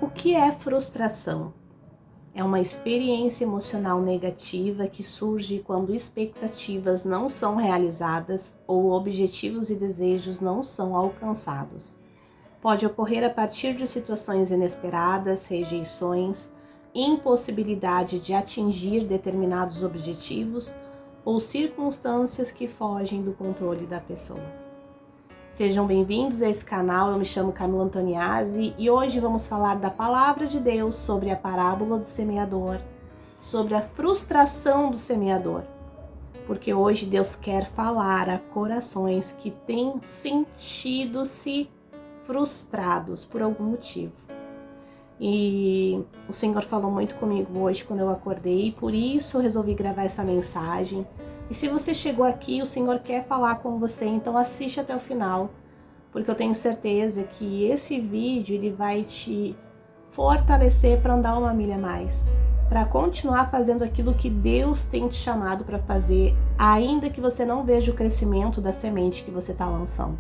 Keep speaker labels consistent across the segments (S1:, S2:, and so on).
S1: O que é frustração? É uma experiência emocional negativa que surge quando expectativas não são realizadas ou objetivos e desejos não são alcançados. Pode ocorrer a partir de situações inesperadas, rejeições, impossibilidade de atingir determinados objetivos ou circunstâncias que fogem do controle da pessoa. Sejam bem-vindos a esse canal, eu me chamo Camila Antoniazzi e hoje vamos falar da Palavra de Deus sobre a parábola do semeador, sobre a frustração do semeador, porque hoje Deus quer falar a corações que têm sentido-se frustrados por algum motivo. E o Senhor falou muito comigo hoje quando eu acordei, por isso eu resolvi gravar essa mensagem. E se você chegou aqui, o Senhor quer falar com você, então assiste até o final, porque eu tenho certeza que esse vídeo ele vai te fortalecer para andar uma milha a mais, para continuar fazendo aquilo que Deus tem te chamado para fazer, ainda que você não veja o crescimento da semente que você está lançando.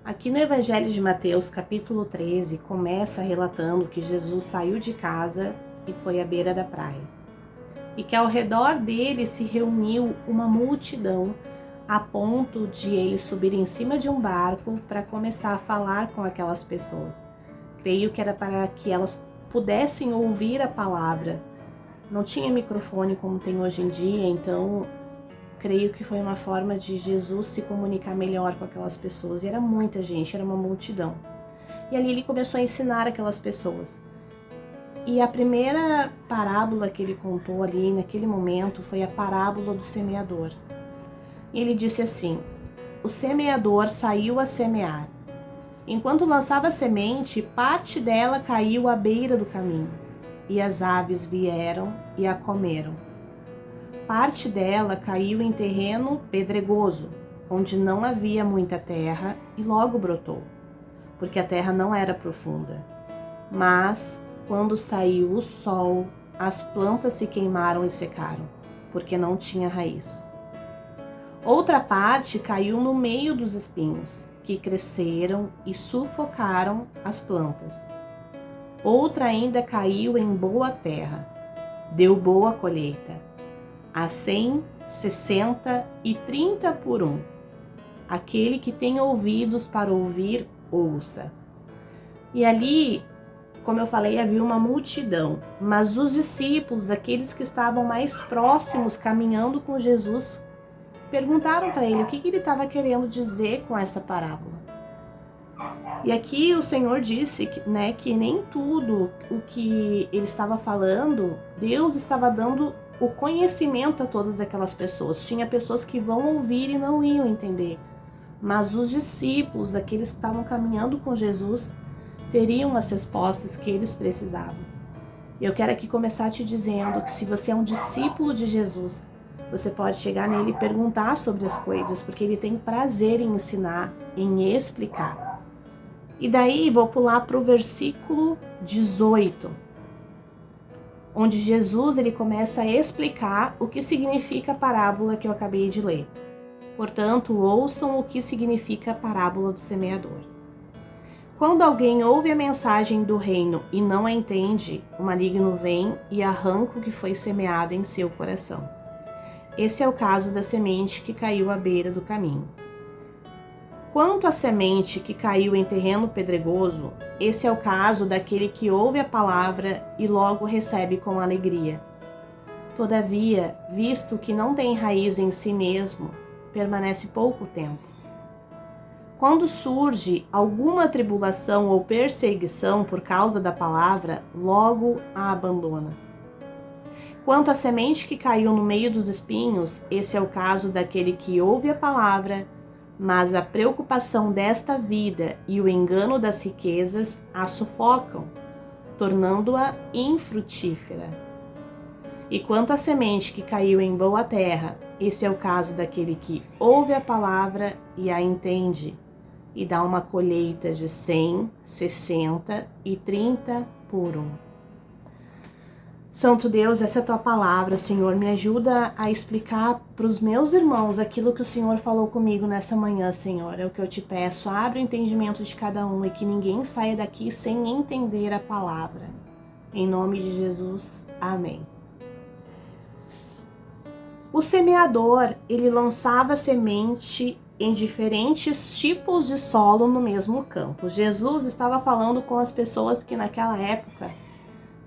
S1: Aqui no Evangelho de Mateus, capítulo 13, começa relatando que Jesus saiu de casa e foi à beira da praia. E que ao redor dele se reuniu uma multidão a ponto de ele subir em cima de um barco para começar a falar com aquelas pessoas. Creio que era para que elas pudessem ouvir a palavra. Não tinha microfone como tem hoje em dia, então creio que foi uma forma de Jesus se comunicar melhor com aquelas pessoas. E era muita gente, era uma multidão. E ali ele começou a ensinar aquelas pessoas. E a primeira parábola que ele contou ali naquele momento foi a parábola do semeador. Ele disse assim: o semeador saiu a semear. Enquanto lançava a semente, parte dela caiu à beira do caminho, e as aves vieram e a comeram. Parte dela caiu em terreno pedregoso, onde não havia muita terra, e logo brotou, porque a terra não era profunda. Mas quando saiu o sol, as plantas se queimaram e secaram, porque não tinha raiz. Outra parte caiu no meio dos espinhos, que cresceram e sufocaram as plantas. Outra ainda caiu em boa terra, deu boa colheita, a 100, 60 e 30 por 1. Aquele que tem ouvidos para ouvir, ouça. E ali, como eu falei, havia uma multidão, mas os discípulos, aqueles que estavam mais próximos, caminhando com Jesus, perguntaram para ele o que ele estava querendo dizer com essa parábola. E aqui o Senhor disse que nem tudo o que ele estava falando, Deus estava dando o conhecimento a todas aquelas pessoas. Tinha pessoas que vão ouvir e não iam entender, mas os discípulos, aqueles que estavam caminhando com Jesus, teriam as respostas que eles precisavam. Eu quero aqui começar te dizendo que se você é um discípulo de Jesus, você pode chegar nele e perguntar sobre as coisas, porque ele tem prazer em ensinar, em explicar. E daí vou pular para o versículo 18, onde Jesus ele começa a explicar o que significa a parábola que eu acabei de ler. Portanto, ouçam o que significa a parábola do semeador. Quando alguém ouve a mensagem do reino e não a entende, o maligno vem e arranca o que foi semeado em seu coração. Esse é o caso da semente que caiu à beira do caminho. Quanto à semente que caiu em terreno pedregoso, esse é o caso daquele que ouve a palavra e logo recebe com alegria. Todavia, visto que não tem raiz em si mesmo, permanece pouco tempo. Quando surge alguma tribulação ou perseguição por causa da palavra, logo a abandona. Quanto à semente que caiu no meio dos espinhos, esse é o caso daquele que ouve a palavra, mas a preocupação desta vida e o engano das riquezas a sufocam, tornando-a infrutífera. E quanto à semente que caiu em boa terra, esse é o caso daquele que ouve a palavra e a entende, e dá uma colheita de 100, 60 e 30 por 1. Santo Deus, essa é a tua palavra, Senhor. Me ajuda a explicar para os meus irmãos aquilo que o Senhor falou comigo nessa manhã, Senhor. É o que eu te peço. Abre o entendimento de cada um e que ninguém saia daqui sem entender a palavra. Em nome de Jesus, amém. O semeador, ele lançava semente em diferentes tipos de solo no mesmo campo. Jesus estava falando com as pessoas que naquela época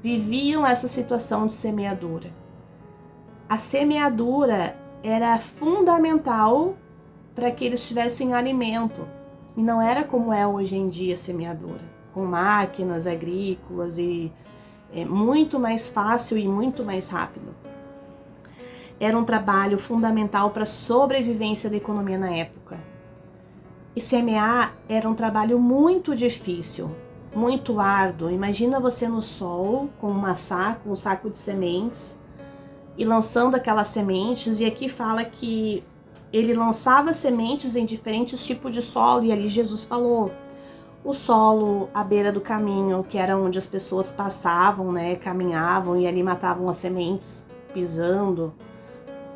S1: viviam essa situação de semeadura. A semeadura era fundamental para que eles tivessem alimento. E não era como é hoje em dia a semeadura, com máquinas agrícolas e muito mais fácil e muito mais rápido. Era um trabalho fundamental para a sobrevivência da economia na época. E semear era um trabalho muito difícil, muito árduo. Imagina você no sol com um saco de sementes e lançando aquelas sementes. E aqui fala que ele lançava sementes em diferentes tipos de solo. E ali Jesus falou: o solo à beira do caminho, que era onde as pessoas passavam, né, caminhavam e ali matavam as sementes pisando.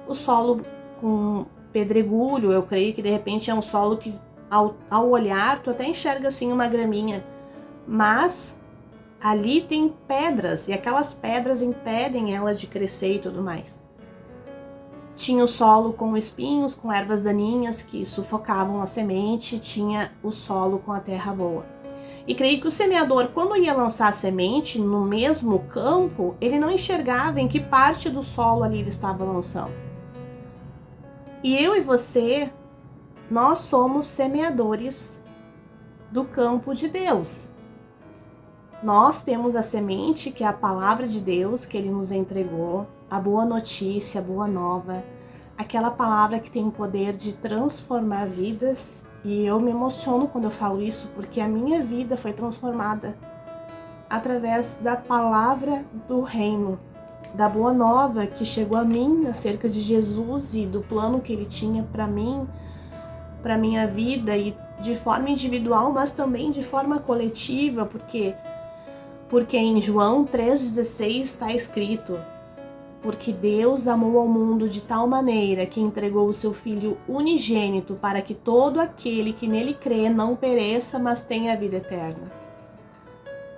S1: O solo com pedregulho, eu creio que de repente é um solo que ao olhar tu até enxerga assim uma graminha, mas ali tem pedras e aquelas pedras impedem ela de crescer e tudo mais. Tinha o solo com espinhos, com ervas daninhas que sufocavam a semente, tinha o solo com a terra boa. E creio que o semeador, quando ia lançar a semente no mesmo campo, ele não enxergava em que parte do solo ali ele estava lançando. E eu e você, nós somos semeadores do campo de Deus. Nós temos a semente, que é a palavra de Deus que Ele nos entregou, a boa notícia, a boa nova, aquela palavra que tem o poder de transformar vidas. E eu me emociono quando eu falo isso, porque a minha vida foi transformada através da palavra do reino, da boa nova que chegou a mim acerca de Jesus e do plano que Ele tinha para mim, para minha vida, e de forma individual, mas também de forma coletiva, porque em João 3,16 está escrito: porque Deus amou ao mundo de tal maneira que entregou o seu Filho unigênito para que todo aquele que nele crê não pereça, mas tenha a vida eterna.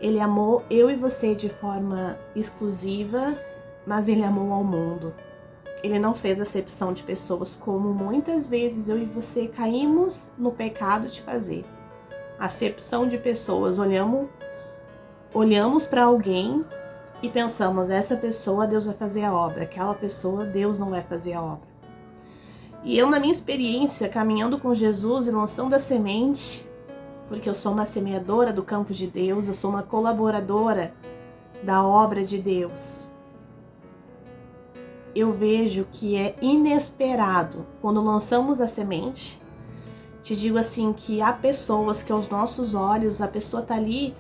S1: Ele amou eu e você de forma exclusiva, mas Ele amou ao mundo. Ele não fez acepção de pessoas, como muitas vezes eu e você caímos no pecado de fazer. Acepção de pessoas. Olhamos para alguém e pensamos: essa pessoa Deus vai fazer a obra, aquela pessoa Deus não vai fazer a obra. E eu, na minha experiência, caminhando com Jesus e lançando a semente, porque eu sou uma semeadora do campo de Deus, eu sou uma colaboradora da obra de Deus, eu vejo que é inesperado quando lançamos a semente. Te digo assim, que há pessoas que aos nossos olhos a pessoa tá ali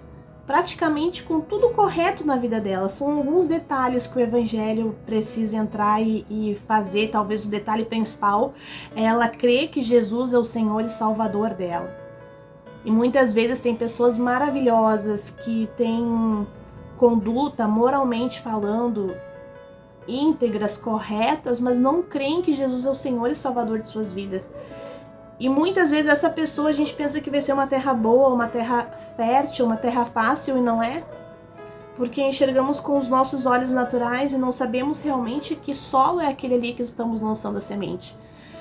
S1: praticamente com tudo correto na vida dela. São alguns detalhes que o evangelho precisa entrar e fazer. Talvez o detalhe principal é ela crer que Jesus é o Senhor e Salvador dela. E muitas vezes tem pessoas maravilhosas que têm conduta, moralmente falando, íntegras, corretas, mas não creem que Jesus é o Senhor e Salvador de suas vidas. E muitas vezes essa pessoa, a gente pensa que vai ser uma terra boa, uma terra fértil, uma terra fácil, e não é. Porque enxergamos com os nossos olhos naturais e não sabemos realmente que solo é aquele ali que estamos lançando a semente.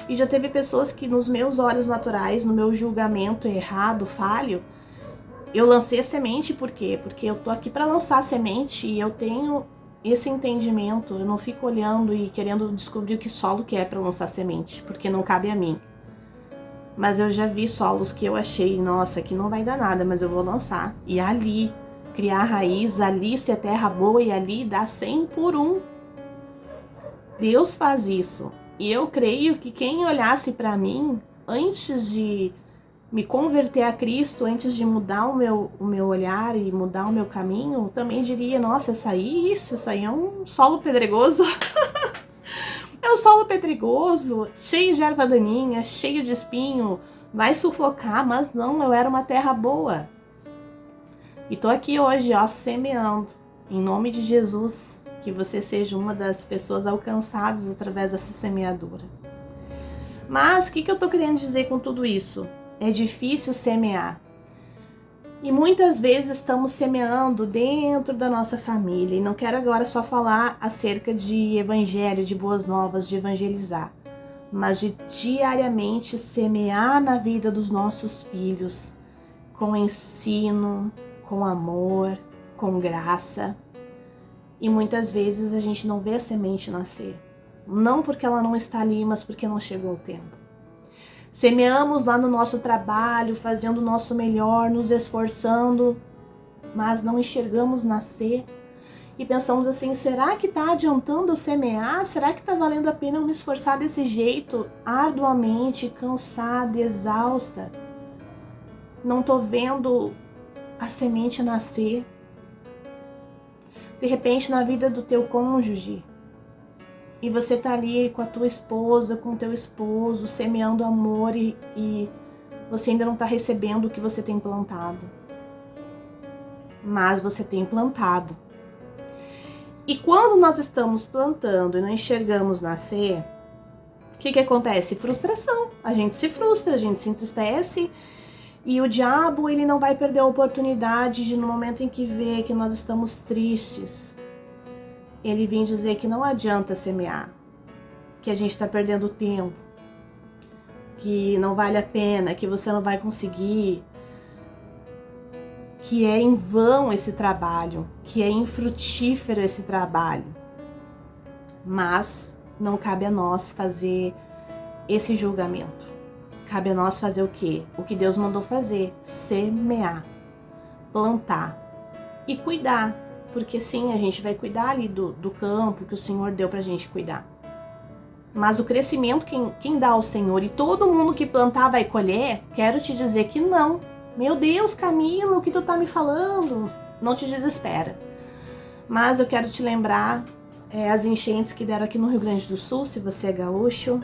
S1: E já teve pessoas que nos meus olhos naturais, no meu julgamento errado, falho, eu lancei a semente. Por quê? Porque eu tô aqui para lançar a semente e eu tenho esse entendimento. Eu não fico olhando e querendo descobrir o que solo que é para lançar semente, porque não cabe a mim. Mas eu já vi solos que eu achei: nossa, aqui não vai dar nada, mas eu vou lançar. E ali criar raiz, ali ser terra boa e ali dar 100 por 1. Deus faz isso. E eu creio que quem olhasse para mim, antes de me converter a Cristo, antes de mudar o meu olhar e mudar o meu caminho, também diria: nossa, isso aí é um solo pedregoso. É um solo pedregoso, cheio de erva daninha, cheio de espinho, vai sufocar. Mas não, eu era uma terra boa. E tô aqui hoje, ó, semeando, em nome de Jesus, que você seja uma das pessoas alcançadas através dessa semeadura. Mas o que eu estou querendo dizer com tudo isso? É difícil semear. E muitas vezes estamos semeando dentro da nossa família. E não quero agora só falar acerca de evangelho, de boas novas, de evangelizar. Mas de diariamente semear na vida dos nossos filhos. Com ensino, com amor, com graça. E muitas vezes a gente não vê a semente nascer. Não porque ela não está ali, mas porque não chegou o tempo. Semeamos lá no nosso trabalho, fazendo o nosso melhor, nos esforçando, mas não enxergamos nascer. E pensamos assim, será que está adiantando eu semear? Será que está valendo a pena eu me esforçar desse jeito, arduamente, cansada, exausta? Não estou vendo a semente nascer. De repente, na vida do teu cônjuge, e você tá ali com a tua esposa, com o teu esposo, semeando amor e você ainda não tá recebendo o que você tem plantado. Mas você tem plantado. E quando nós estamos plantando e não enxergamos nascer, o que acontece? Frustração. A gente se frustra, a gente se entristece. E o diabo, ele não vai perder a oportunidade de, no momento em que vê que nós estamos tristes, ele vem dizer que não adianta semear, que a gente está perdendo tempo, que não vale a pena, que você não vai conseguir, que é em vão esse trabalho, que é infrutífero esse trabalho. Mas não cabe a nós fazer esse julgamento. Cabe a nós fazer o quê? O que Deus mandou fazer, semear, plantar e cuidar. Porque sim, a gente vai cuidar ali do campo que o Senhor deu pra gente cuidar. Mas o crescimento, quem dá ao Senhor, e todo mundo que plantar vai colher, quero te dizer que não. Meu Deus, Camila, o que tu tá me falando? Não te desespera. Mas eu quero te lembrar as enchentes que deram aqui no Rio Grande do Sul, se você é gaúcho.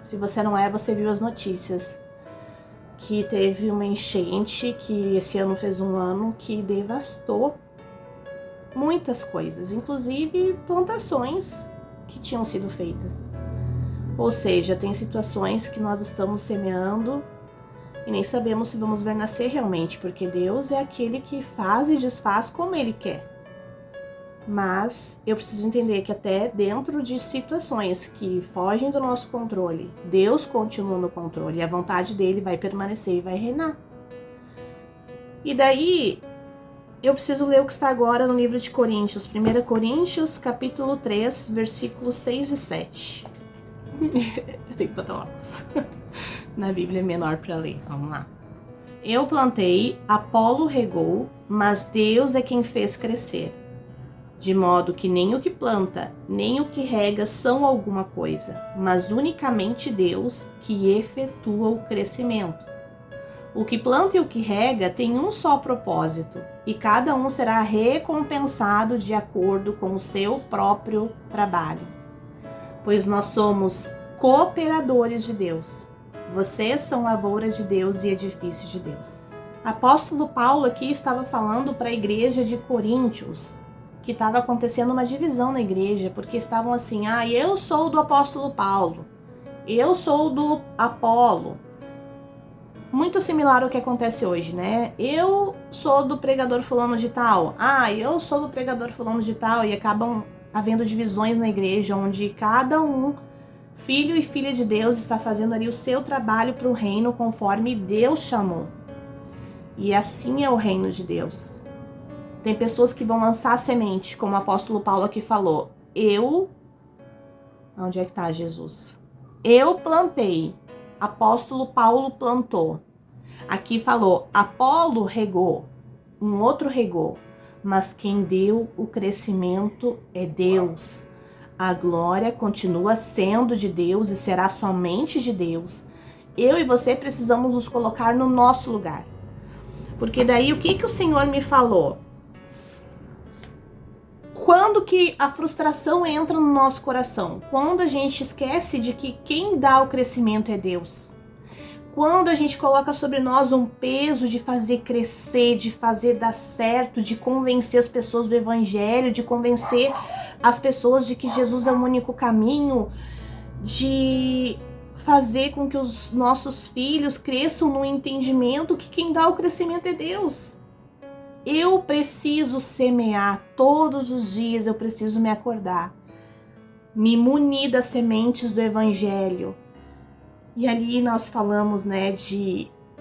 S1: Se você não é, você viu as notícias. Que teve uma enchente, que esse ano fez um ano, que devastou muitas coisas, inclusive plantações que tinham sido feitas. Ou seja, tem situações que nós estamos semeando e nem sabemos se vamos ver nascer realmente, porque Deus é aquele que faz e desfaz como Ele quer. Mas eu preciso entender que até dentro de situações que fogem do nosso controle, Deus continua no controle e a vontade dele vai permanecer e vai reinar. E daí eu preciso ler o que está agora no livro de Coríntios, 1 Coríntios, capítulo 3, versículos 6 e 7. Eu tenho que botar óculos. Na Bíblia é menor para ler, vamos lá. Eu plantei, Apolo regou, mas Deus é quem fez crescer. De modo que nem o que planta, nem o que rega são alguma coisa, mas unicamente Deus que efetua o crescimento. O que planta e o que rega tem um só propósito, e cada um será recompensado de acordo com o seu próprio trabalho. Pois nós somos cooperadores de Deus. Vocês são lavoura de Deus e edifício de Deus. Apóstolo Paulo aqui estava falando para a igreja de Coríntios, que estava acontecendo uma divisão na igreja, porque estavam assim, eu sou do apóstolo Paulo, eu sou do Apolo. Muito similar ao que acontece hoje, né? Eu sou do pregador fulano de tal. Eu sou do pregador fulano de tal. E acabam havendo divisões na igreja, onde cada um, filho e filha de Deus, está fazendo ali o seu trabalho para o reino conforme Deus chamou. E assim é o reino de Deus. Tem pessoas que vão lançar a semente, como o apóstolo Paulo aqui falou. Onde é que está Jesus? Eu plantei. Apóstolo Paulo plantou. Aqui falou, Apolo regou, um outro regou, mas quem deu o crescimento é Deus. A glória continua sendo de Deus e será somente de Deus. Eu e você precisamos nos colocar no nosso lugar. Porque daí o que o Senhor me falou? Quando que a frustração entra no nosso coração? Quando a gente esquece de que quem dá o crescimento é Deus. Quando a gente coloca sobre nós um peso de fazer crescer, de fazer dar certo, de convencer as pessoas do evangelho, de convencer as pessoas de que Jesus é o único caminho, de fazer com que os nossos filhos cresçam no entendimento que quem dá o crescimento é Deus. Eu preciso semear todos os dias, eu preciso me acordar, me munir das sementes do Evangelho. E ali nós falamos, né,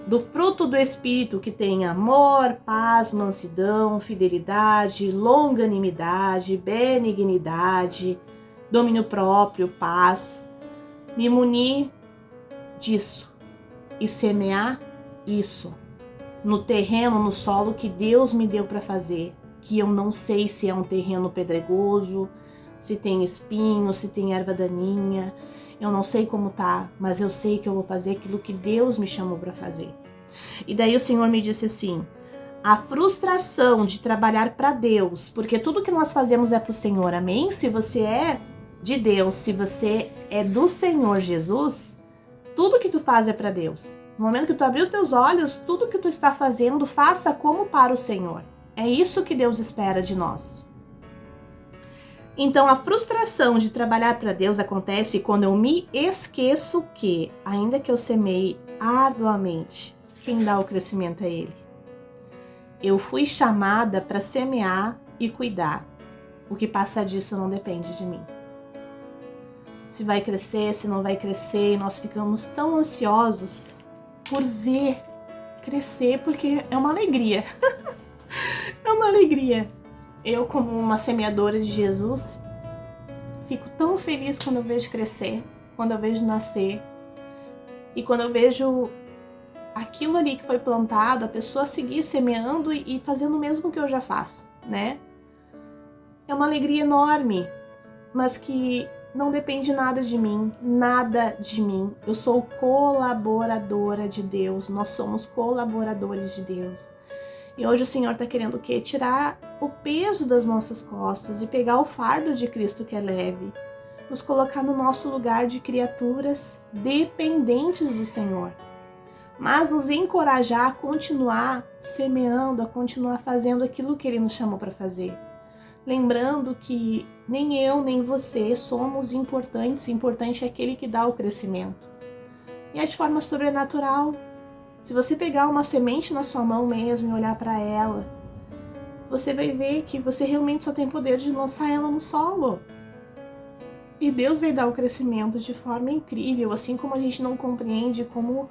S1: do fruto do Espírito, que tem amor, paz, mansidão, fidelidade, longanimidade, benignidade, domínio próprio, paz. Me munir disso e semear isso no terreno, no solo que Deus me deu para fazer, que eu não sei se é um terreno pedregoso, se tem espinho, se tem erva daninha, eu não sei como tá, mas eu sei que eu vou fazer aquilo que Deus me chamou para fazer. E daí o Senhor me disse assim: a frustração de trabalhar para Deus, porque tudo que nós fazemos é para o Senhor, amém? Se você é de Deus, se você é do Senhor Jesus, tudo que tu faz é para Deus. No momento que tu abrir os teus olhos, tudo que tu está fazendo, faça como para o Senhor. É isso que Deus espera de nós. Então, a frustração de trabalhar para Deus acontece quando eu me esqueço que, ainda que eu semeie arduamente, quem dá o crescimento é Ele. Eu fui chamada para semear e cuidar. O que passa disso não depende de mim. Se vai crescer, se não vai crescer, e nós ficamos tão ansiosos por ver crescer, porque é uma alegria. É uma alegria. Eu, como uma semeadora de Jesus, fico tão feliz quando eu vejo crescer, quando eu vejo nascer, e quando eu vejo aquilo ali que foi plantado, a pessoa seguir semeando e fazendo o mesmo que eu já faço, né? É uma alegria enorme, mas que não depende nada de mim, nada de mim. Eu sou colaboradora de Deus, nós somos colaboradores de Deus. E hoje o Senhor está querendo o quê? Tirar o peso das nossas costas e pegar o fardo de Cristo que é leve, nos colocar no nosso lugar de criaturas dependentes do Senhor, mas nos encorajar a continuar semeando, a continuar fazendo aquilo que Ele nos chamou para fazer. Lembrando que nem eu, nem você somos importantes, importante é aquele que dá o crescimento. E é de forma sobrenatural. Se você pegar uma semente na sua mão mesmo e olhar para ela, você vai ver que você realmente só tem poder de lançar ela no solo. E Deus vai dar o crescimento de forma incrível, assim como a gente não compreende como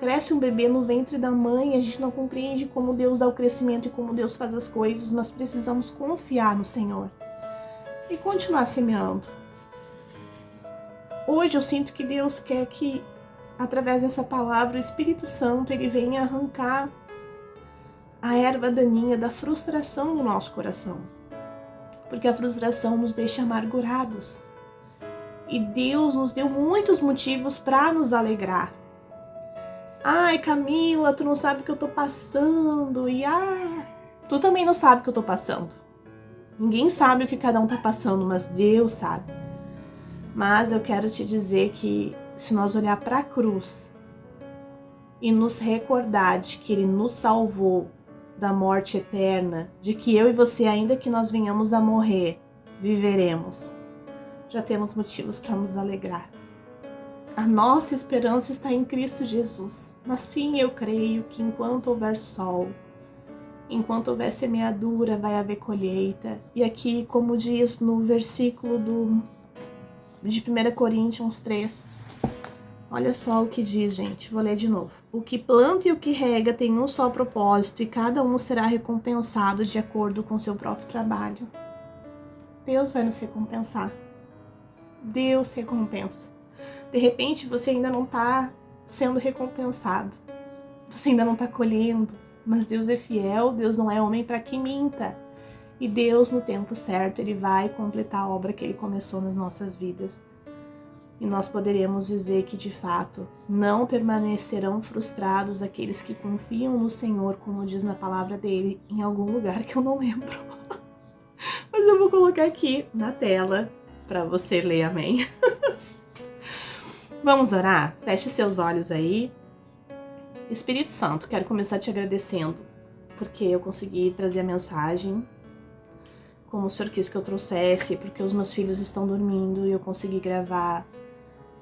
S1: cresce um bebê no ventre da mãe, a gente não compreende como Deus dá o crescimento e como Deus faz as coisas, mas precisamos confiar no Senhor e continuar semeando. Hoje eu sinto que Deus quer que, através dessa palavra, o Espírito Santo ele venha arrancar a erva daninha da frustração do nosso coração, porque a frustração nos deixa amargurados e Deus nos deu muitos motivos para nos alegrar. Ai, Camila, tu não sabe o que eu tô passando. E tu também não sabe o que eu tô passando. Ninguém sabe o que cada um tá passando, mas Deus sabe. Mas eu quero te dizer que se nós olhar para a cruz e nos recordar de que Ele nos salvou da morte eterna, de que eu e você, ainda que nós venhamos a morrer, viveremos, já temos motivos para nos alegrar. A nossa esperança está em Cristo Jesus. Mas sim, eu creio que enquanto houver sol, enquanto houver semeadura, vai haver colheita. E aqui, como diz no versículo de 1 Coríntios 3, olha só o que diz, gente. Vou ler de novo. O que planta e o que rega tem um só propósito, e cada um será recompensado de acordo com seu próprio trabalho. Deus vai nos recompensar. Deus recompensa. De repente, você ainda não está sendo recompensado. Você ainda não está colhendo. Mas Deus é fiel, Deus não é homem para que minta. E Deus, no tempo certo, Ele vai completar a obra que Ele começou nas nossas vidas. E nós poderemos dizer que, de fato, não permanecerão frustrados aqueles que confiam no Senhor, como diz na palavra dEle, em algum lugar que eu não lembro. Mas eu vou colocar aqui na tela para você ler, amém? Vamos orar? Feche seus olhos aí. Espírito Santo, quero começar te agradecendo, porque eu consegui trazer a mensagem, como o Senhor quis que eu trouxesse, porque os meus filhos estão dormindo e eu consegui gravar,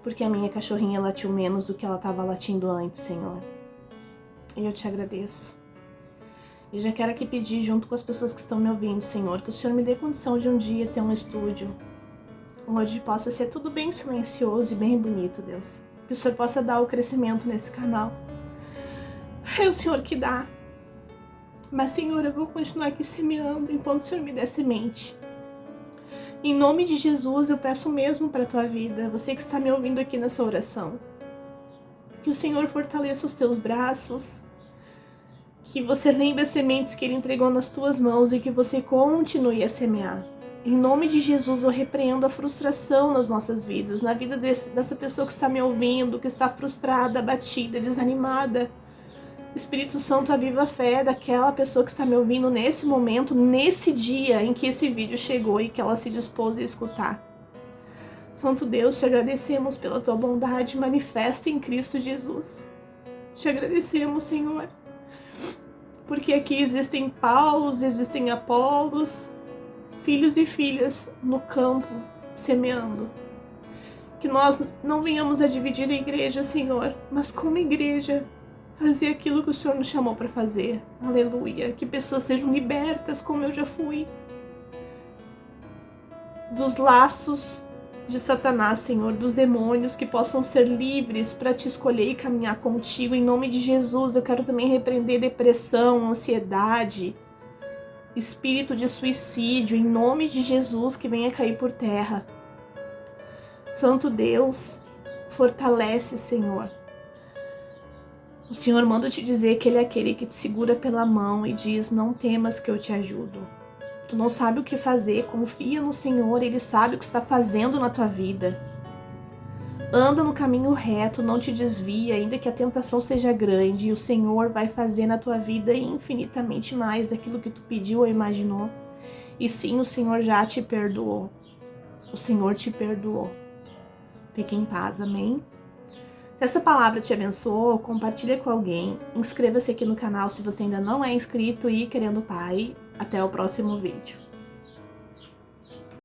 S1: porque a minha cachorrinha latiu menos do que ela estava latindo antes, Senhor. E eu te agradeço. E já quero aqui pedir, junto com as pessoas que estão me ouvindo, Senhor, que o Senhor me dê condição de um dia ter um estúdio onde possa ser tudo bem silencioso e bem bonito, Deus. Que o Senhor possa dar o crescimento nesse canal. É o Senhor que dá. Mas, Senhor, eu vou continuar aqui semeando enquanto o Senhor me der semente. Em nome de Jesus, eu peço mesmo para a tua vida, você que está me ouvindo aqui nessa oração, que o Senhor fortaleça os teus braços, que você lembre as sementes que Ele entregou nas tuas mãos e que você continue a semear. Em nome de Jesus, eu repreendo a frustração nas nossas vidas, na vida dessa pessoa que está me ouvindo, que está frustrada, abatida, desanimada. Espírito Santo, aviva a fé daquela pessoa que está me ouvindo nesse momento, nesse dia em que esse vídeo chegou e que ela se dispôs a escutar. Santo Deus, te agradecemos pela tua bondade manifesta em Cristo Jesus. Te agradecemos, Senhor, porque aqui existem Paulos, existem Apolos, filhos e filhas no campo, semeando. Que nós não venhamos a dividir a igreja, Senhor, mas como igreja, fazer aquilo que o Senhor nos chamou para fazer. Aleluia. Que pessoas sejam libertas, como eu já fui, dos laços de Satanás, Senhor, dos demônios, que possam ser livres para te escolher e caminhar contigo. Em nome de Jesus, eu quero também repreender depressão, ansiedade, espírito de suicídio, em nome de Jesus, que venha cair por terra. Santo Deus, fortalece, Senhor. O Senhor manda te dizer que Ele é aquele que te segura pela mão e diz: não temas que eu te ajudo. Tu não sabe o que fazer, confia no Senhor, Ele sabe o que está fazendo na tua vida. Anda no caminho reto, não te desvia, ainda que a tentação seja grande, e o Senhor vai fazer na tua vida infinitamente mais daquilo que tu pediu ou imaginou. E sim, o Senhor já te perdoou. O Senhor te perdoou. Fique em paz, amém? Se essa palavra te abençoou, compartilha com alguém, inscreva-se aqui no canal se você ainda não é inscrito e querendo Pai. Até o próximo vídeo.